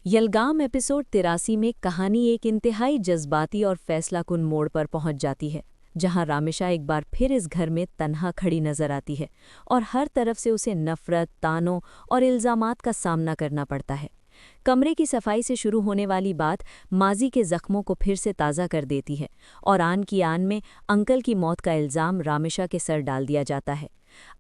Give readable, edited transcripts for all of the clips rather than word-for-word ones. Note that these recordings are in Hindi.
यलगाम एपिसोड 83 में कहानी एक इंतहाई जज्बाती और फैसलाकुन मोड़ पर पहुंच जाती है, जहां रामिशा एक बार फिर इस घर में तन्हा खड़ी नजर आती है और हर तरफ से उसे नफरत, तानों और इल्जामात का सामना करना पड़ता है। कमरे की सफाई से शुरू होने वाली बात माजी के जख्मों को फिर से ताज़ा कर देती है और आन की आन में अंकल की मौत का इल्ज़ाम रामिशा के सर डाल दिया जाता है।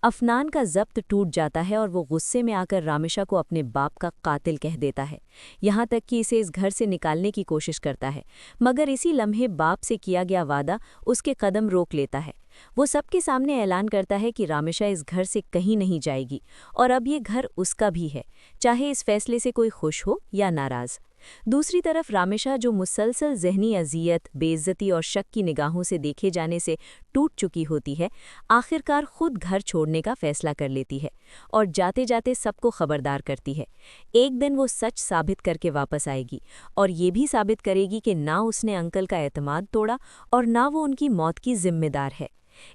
अफनान का ज़ब्त टूट जाता है और वो गुस्से में आकर रामिशा को अपने बाप का कातिल कह देता है, यहाँ तक कि इसे इस घर से निकालने की कोशिश करता है। मगर इसी लम्हे बाप से किया गया वादा उसके कदम रोक लेता है। वो सबके सामने ऐलान करता है कि रामिशा इस घर से कहीं नहीं जाएगी और अब ये घर उसका भी है, चाहे इस फैसले से कोई खुश हो या नाराज़। दूसरी तरफ रामिशा, जो मुसलसल ज़हनी अजियत, बेइज्जती और शक की निगाहों से देखे जाने से टूट चुकी होती है, आखिरकार खुद घर छोड़ने का फैसला कर लेती है और जाते जाते सबको खबरदार करती है। एक दिन वो सच साबित करके वापस आएगी और ये भी साबित करेगी कि ना उसने अंकल का एतमाद तोड़ा और ना वो उनकी मौत की जिम्मेदार है।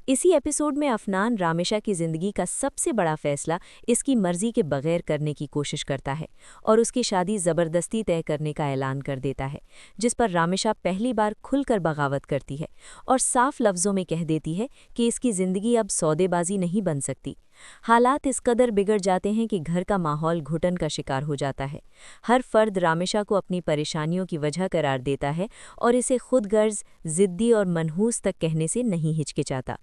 इसी एपिसोड में अफनान रामिशा की ज़िंदगी का सबसे बड़ा फैसला इसकी मर्जी के बगैर करने की कोशिश करता है और उसकी शादी ज़बरदस्ती तय करने का ऐलान कर देता है, जिस पर रामिशा पहली बार खुलकर बगावत करती है और साफ लफ्ज़ों में कह देती है कि इसकी ज़िंदगी अब सौदेबाजी नहीं बन सकती। हालात इस कदर बिगड़ जाते हैं कि घर का माहौल घुटन का शिकार हो जाता है। हर फर्द रामिशा को अपनी परेशानियों की वजह करार देता है और इसे खुदगर्ज, ज़िद्दी और मनहूस तक कहने से नहीं हिचकिचाता।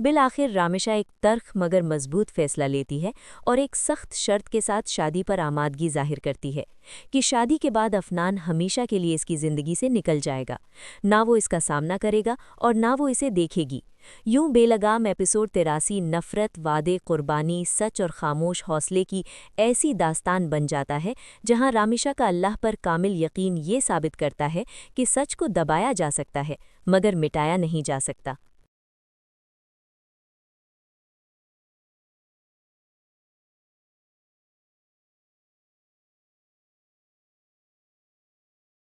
बिल आखिर रामिशा एक तर्क मगर मजबूत फैसला लेती है और एक सख्त शर्त के साथ शादी पर आमादगी जाहिर करती है कि शादी के बाद अफनान हमेशा के लिए इसकी ज़िंदगी से निकल जाएगा। ना वो इसका सामना करेगा और ना वो इसे देखेगी। यूं बेलगाम एपिसोड 83 नफ़रत, वादे, कुर्बानी, सच और खामोश हौसले की ऐसी दास्तान बन जाता है जहां रामिशा का अल्लाह पर कामिल यकीन ये साबित करता है कि सच को दबाया जा सकता है मगर मिटाया नहीं जा सकता।